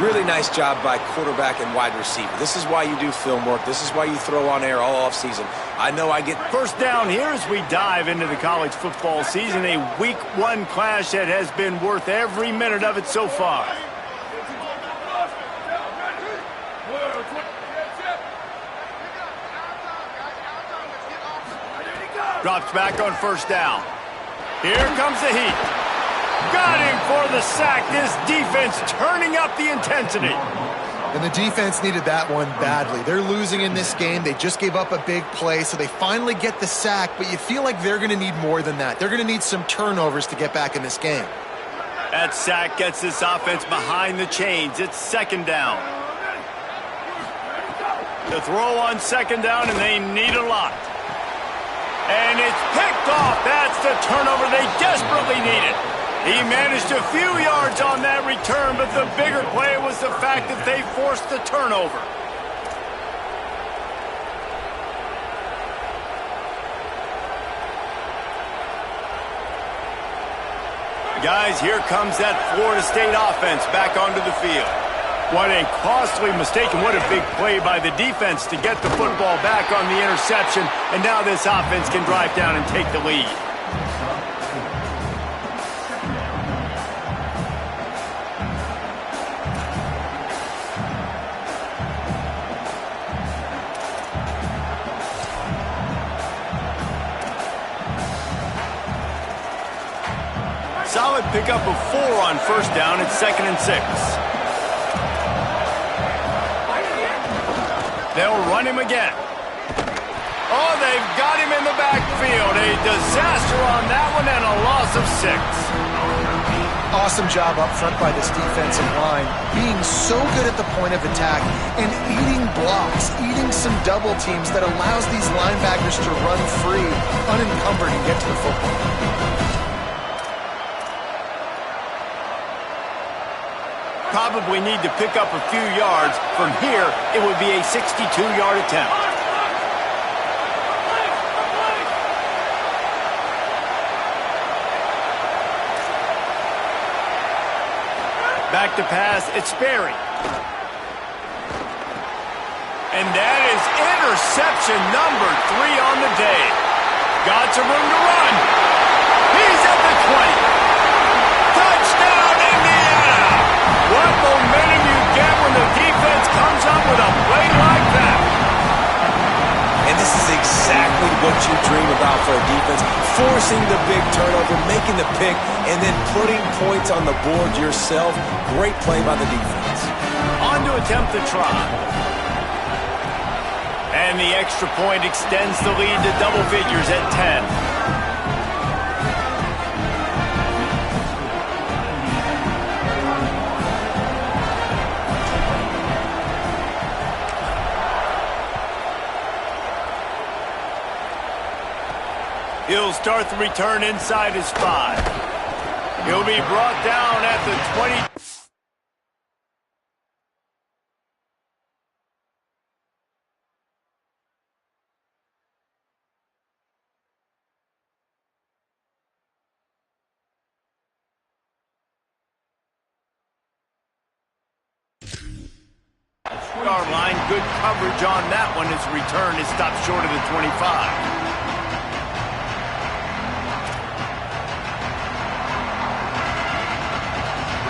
Really nice job by quarterback and wide receiver. This is why you do film work. This is why you throw on air all offseason. I know I get first down here as we dive into the college football season. A week 1 clash that has been worth every minute of it so far. Drops back on first down. Here comes the heat. Got him for the sack. This defense turning up the intensity. And the defense needed that one badly. They're losing in this game. They just gave up a big play, so they finally get the sack, but you feel like they're going to need more than that. They're going to need some turnovers to get back in this game. That sack gets this offense behind the chains. It's 2nd down. The throw on 2nd down, and they need a lot. And it's picked off. That's the turnover they desperately needed. He managed a few yards on that return, but the bigger play was the fact that they forced the turnover. Guys, here comes that Florida State offense back onto the field. What a costly mistake, and what a big play by the defense to get the football back on the interception. And now this offense can drive down and take the lead. Solid pickup of 4 on first down. It's 2nd and 6. They'll run him again. Oh, they've got him in the backfield. A disaster on that one and a loss of 6. Awesome job up front by this defensive line, being so good at the point of attack and eating blocks, eating some double teams that allows these linebackers to run free, unencumbered, and get to the football. Probably need to pick up a few yards. From here, it would be a 62-yard attempt. Back to pass, it's Sperry. And that is interception number 3 on the day. Got some room to run. He's at the 20. Touchdown, Indiana! What momentum you get when the defense comes up with a play like that. And this is exactly what you dream about for a defense. Forcing the big turnover, making the pick, and then putting points on the board yourself. Great play by the defense. On to attempt the try. And the extra point extends the lead to double figures at 10. He'll start the return inside his 5. He'll be brought down at the 20. Yard line, good coverage on that one. His return is stopped short of the 25.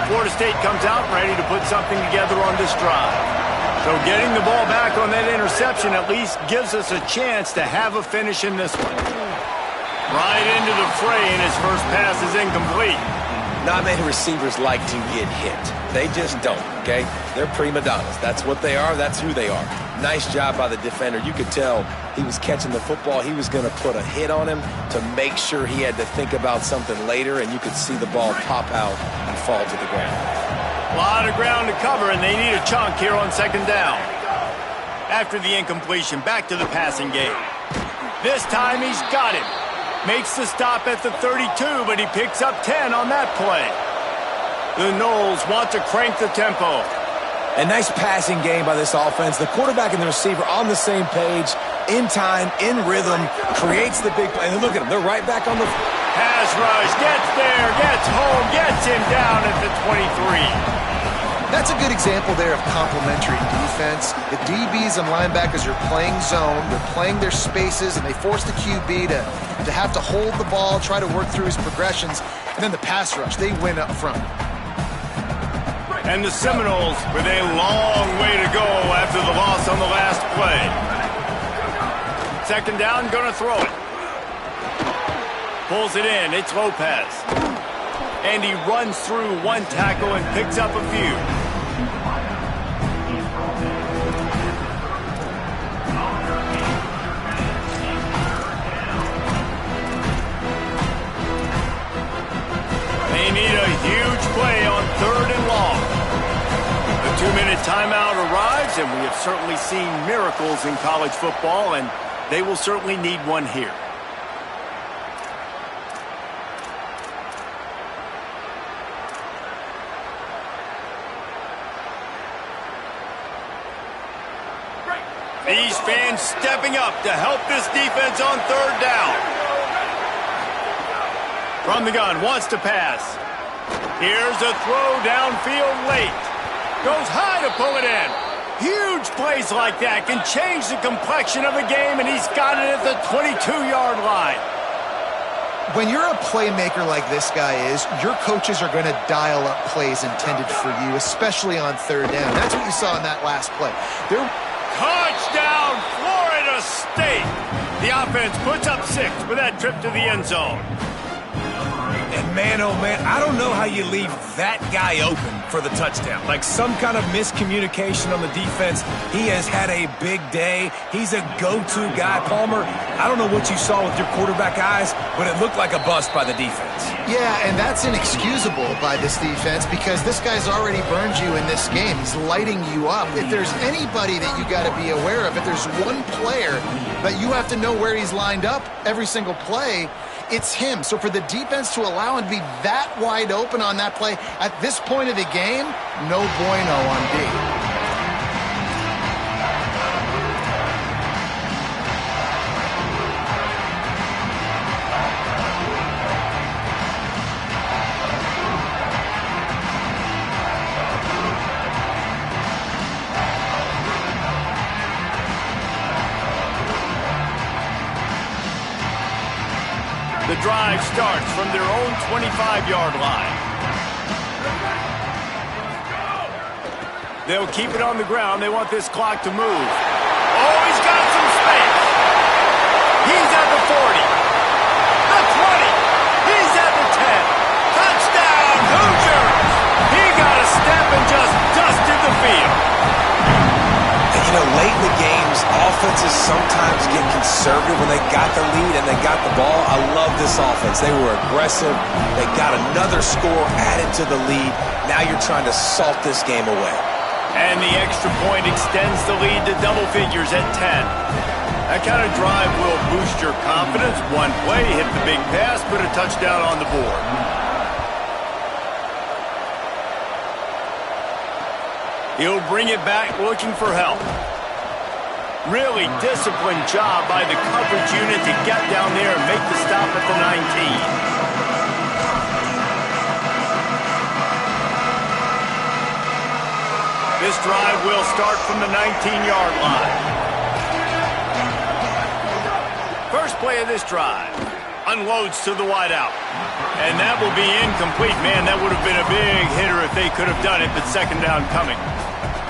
Florida State comes out ready to put something together on this drive. So getting the ball back on that interception at least gives us a chance to have a finish in this one. Right into the fray, and his first pass is incomplete. Not many receivers like to get hit. They just don't, okay? They're prima donnas. That's what they are. That's who they are. Nice job by the defender. You could tell he was catching the football. He was going to put a hit on him to make sure he had to think about something later, and you could see the ball pop out and fall to the ground. A lot of ground to cover, and they need a chunk here on second down. After the incompletion, back to the passing game. This time he's got him. Makes the stop at the 32, but he picks up 10 on that play. The Noles want to crank the tempo. A nice passing game by this offense. The quarterback and the receiver on the same page, in time, in rhythm, creates the big play. And look at them. They're right back on the pass rush. Gets there, gets home, gets him down at the 23. That's a good example there of complementary defense. The DBs and linebackers are playing zone, they're playing their spaces, and they force the QB to have to hold the ball, try to work through his progressions, and then the pass rush, they win up front. And the Seminoles with a long way to go after the loss on the last play. Second down, gonna throw it. Pulls it in, it's Lopez. And he runs through one tackle and picks up a few. They need a huge play on third and long. The 2-minute timeout arrives, and we have certainly seen miracles in college football, and they will certainly need one here. These fans stepping up to help this defense on third down. From the gun, wants to pass. Here's a throw downfield late. Goes high to pull it in. Huge plays like that can change the complexion of a game, and he's got it at the 22-yard line. When you're a playmaker like this guy is, your coaches are going to dial up plays intended for you, especially on third down. That's what you saw in that last play. Touchdown, Florida State! The offense puts up 6 with that trip to the end zone. And man, oh man, I don't know how you leave that guy open for the touchdown. Like some kind of miscommunication on the defense. He has had a big day. He's a go-to guy. Palmer, I don't know what you saw with your quarterback eyes, but it looked like a bust by the defense. Yeah, and that's inexcusable by this defense because this guy's already burned you in this game. He's lighting you up. If there's anybody that you got to be aware of, if there's one player that you have to know where he's lined up every single play, it's him. So for the defense to allow him to be that wide open on that play at this point of the game, no bueno on D. The drive starts from their own 25-yard line. They'll keep it on the ground. They want this clock to move. Oh, he's got some space. He's at the 40. The 20. He's at the 10. Touchdown, Hoosiers! He got a step and just dusted the field. You know, late in the games, offenses sometimes get conservative when they got the lead and they got the ball. I love this offense. They were aggressive. They got another score added to the lead. Now you're trying to salt this game away. And the extra point extends the lead to double figures at 10. That kind of drive will boost your confidence. One play, hit the big pass, put a touchdown on the board. He'll bring it back looking for help. Really disciplined job by the coverage unit to get down there and make the stop at the 19. This drive will start from the 19-yard line. First play of this drive. Unloads to the wideout. And that will be incomplete. Man, that would have been a big hitter if they could have done it, but second down coming.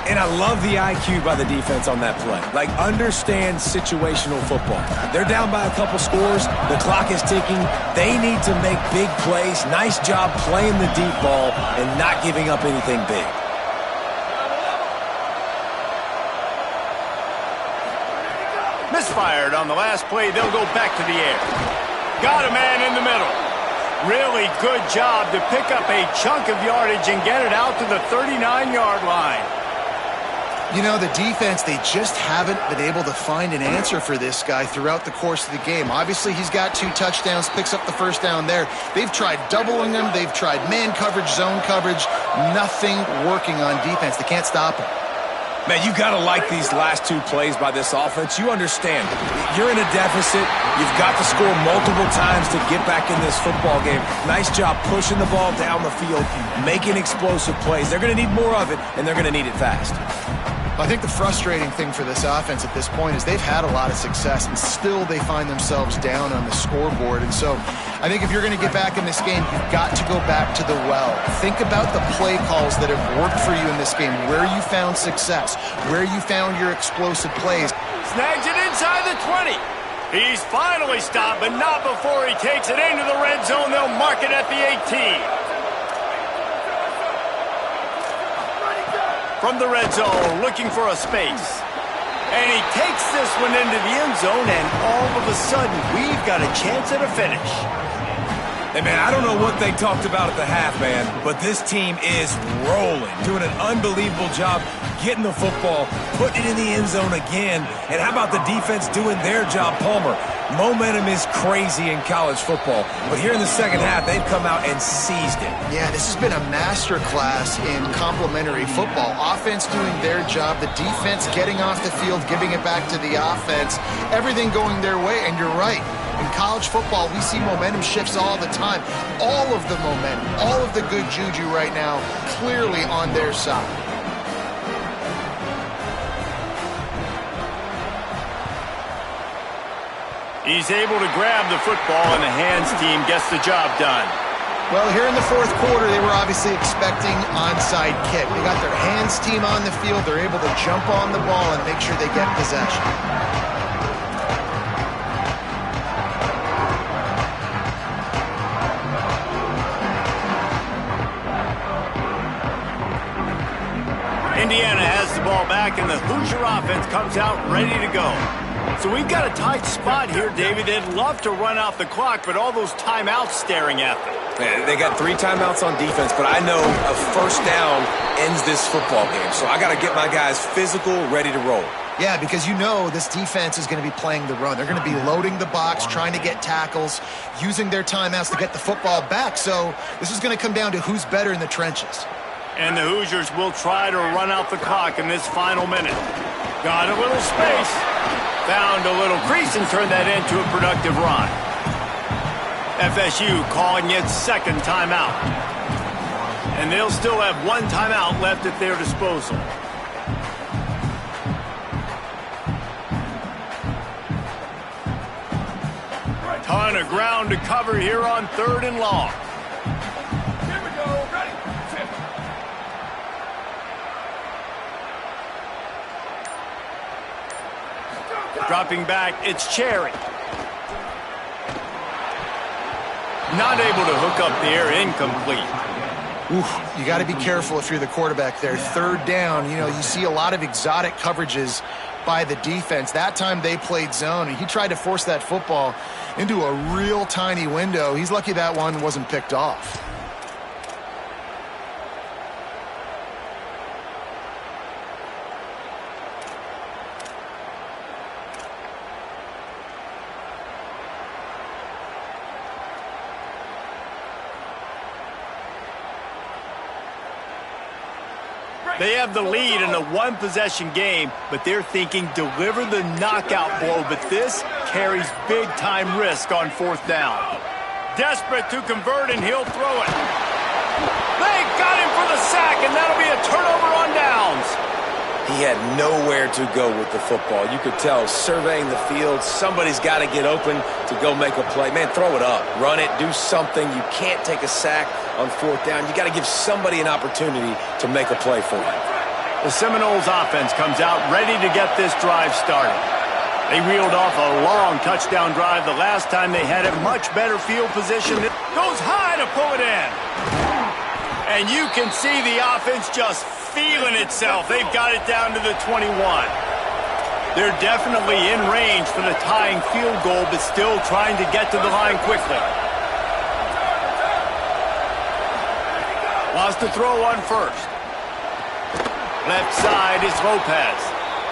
And I love the IQ by the defense on that play. Like, understand situational football. They're down by a couple scores. The clock is ticking. They need to make big plays. Nice job playing the deep ball and not giving up anything big. Misfired on the last play. They'll go back to the air. Got a man in the middle. Really good job to pick up a chunk of yardage and get it out to the 39-yard line. You know, the defense, they just haven't been able to find an answer for this guy throughout the course of the game. Obviously, he's got 2 touchdowns, picks up the first down there. They've tried doubling him. They've tried man coverage, zone coverage. Nothing working on defense. They can't stop him. Man, you got to like these last 2 plays by this offense. You understand. You're in a deficit. You've got to score multiple times to get back in this football game. Nice job pushing the ball down the field, making explosive plays. They're going to need more of it, and they're going to need it fast. I think the frustrating thing for this offense at this point is they've had a lot of success, and still they find themselves down on the scoreboard. And so I think if you're going to get back in this game, you've got to go back to the well. Think about the play calls that have worked for you in this game, where you found success, where you found your explosive plays. Snags it inside the 20. He's finally stopped, but not before he takes it into the red zone. They'll mark it at the 18. From the red zone, looking for a space. And he takes this one into the end zone, and all of a sudden, we've got a chance at a finish. Hey, man, I don't know what they talked about at the half, man, but this team is rolling, doing an unbelievable job getting the football, putting it in the end zone again. And how about the defense doing their job, Palmer? Momentum is crazy in college football, but here in the second half, they've come out and seized it. Yeah, this has been a masterclass in complementary football. Offense doing their job, the defense getting off the field, giving it back to the offense, everything going their way, and you're right. In college football, we see momentum shifts all the time. All of the momentum, all of the good juju right now, clearly on their side. He's able to grab the football, and the hands team gets the job done. Well, here in the fourth quarter, they were obviously expecting onside kick. They got their hands team on the field. They're able to jump on the ball and make sure they get possession. Indiana has the ball back, and the Hoosier offense comes out ready to go. So we've got a tight spot here, David. They'd love to run out the clock, but all those timeouts staring at them. They got 3 timeouts on defense, but I know a first down ends this football game. So I got to get my guys physical, ready to roll. Yeah, because you know this defense is going to be playing the run. They're going to be loading the box, trying to get tackles, using their timeouts to get the football back. So this is going to come down to who's better in the trenches. And the Hoosiers will try to run out the clock in this final minute. Got a little space. Found a little crease and turned that into a productive run. FSU calling its second timeout. And they'll still have 1 timeout left at their disposal. Ton of ground to cover here on 3rd and long. Here we go. Ready. Set. Dropping back, it's Cherry. Not able to hook up there, incomplete. Oof, you got to be careful if you're the quarterback there. 3rd down, you know, you see a lot of exotic coverages by the defense. That time they played zone, and he tried to force that football into a real tiny window. He's lucky that one wasn't picked off. They have the lead in a one-possession game, but they're thinking deliver the knockout blow, but this carries big-time risk on fourth down. Desperate to convert, and he'll throw it. They got him for the sack, and that'll be a turnover on downs. He had nowhere to go with the football. You could tell, surveying the field, somebody's got to get open to go make a play. Man, throw it up. Run it. Do something. You can't take a sack on fourth down. You got to give somebody an opportunity to make a play for him. The Seminoles offense comes out ready to get this drive started. They reeled off a long touchdown drive the last time they had a much better field position. It goes high to pull it in. And you can see the offense just feeling itself. They've got it down to the 21. They're definitely in range for the tying field goal, but still trying to get to the line quickly. Lost the throw on first. Left side is Lopez.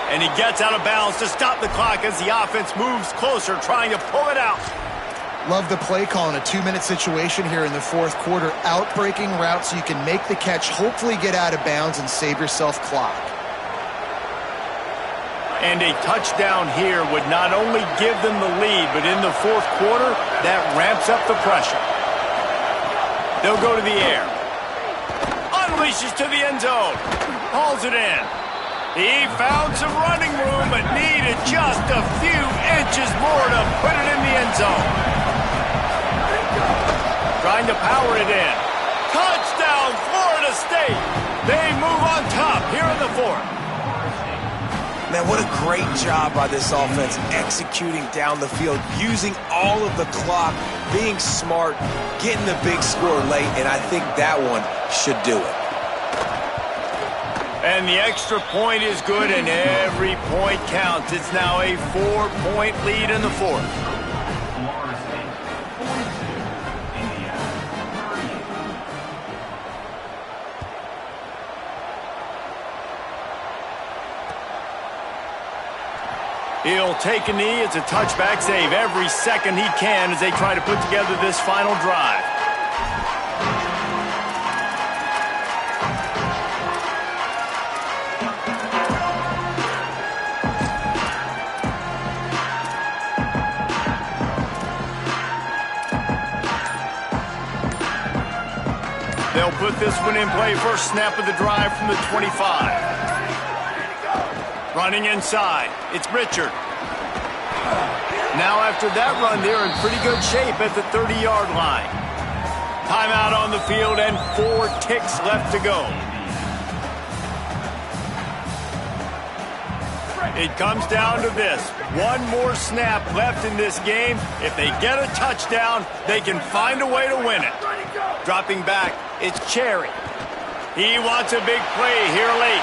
And he gets out of bounds to stop the clock as the offense moves closer, trying to pull it out. Love the play call in a 2-minute situation here in the fourth quarter. Out-breaking route so you can make the catch, hopefully get out of bounds, and save yourself clock. And a touchdown here would not only give them the lead, but in the fourth quarter, that ramps up the pressure. They'll go to the air. Unleashes to the end zone. Hauls it in. He found some running room, but needed just a few inches more to put it in the end zone. Trying to power it in. Touchdown, Florida State. They move on top here in the fourth. Man, what a great job by this offense executing down the field, using all of the clock, being smart, getting the big score late, and I think that one should do it. And the extra point is good, and every point counts. It's now a 4-point lead in the fourth. Florida State 42, Indiana 38. He'll take a knee. It's a touchback save every second he can as they try to put together this final drive. They'll put this one in play. First snap of the drive from the 25. Running inside. It's Richard. Now after that run, they're in pretty good shape at the 30-yard line. Timeout on the field and 4 ticks left to go. It comes down to this. One more snap left in this game. If they get a touchdown, they can find a way to win it. Dropping back, it's Cherry. He wants a big play here late.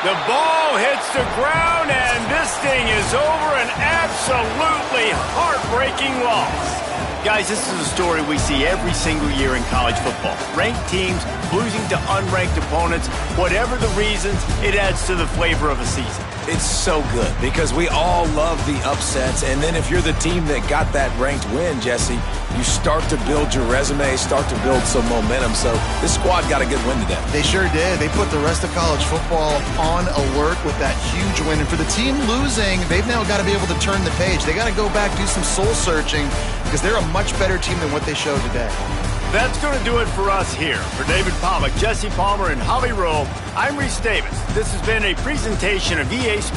The ball hits the ground, and this thing is over. An absolutely heartbreaking loss. Guys, this is a story we see every single year in college football. Ranked teams losing to unranked opponents. Whatever the reasons, it adds to the flavor of a season. It's so good because we all love the upsets, and then if you're the team that got that ranked win, Jesse, you start to build your resume, start to build some momentum. So this squad got a good win today. They sure did. They put the rest of college football on alert with that huge win. And for the team losing, they've now got to be able to turn the page. They got to go back, do some soul searching, because they're a much better team than what they showed today. That's going to do it for us here. For David Pollack, Jesse Palmer, and Holly Rowe, I'm Reese Davis. This has been a presentation of EA Sports.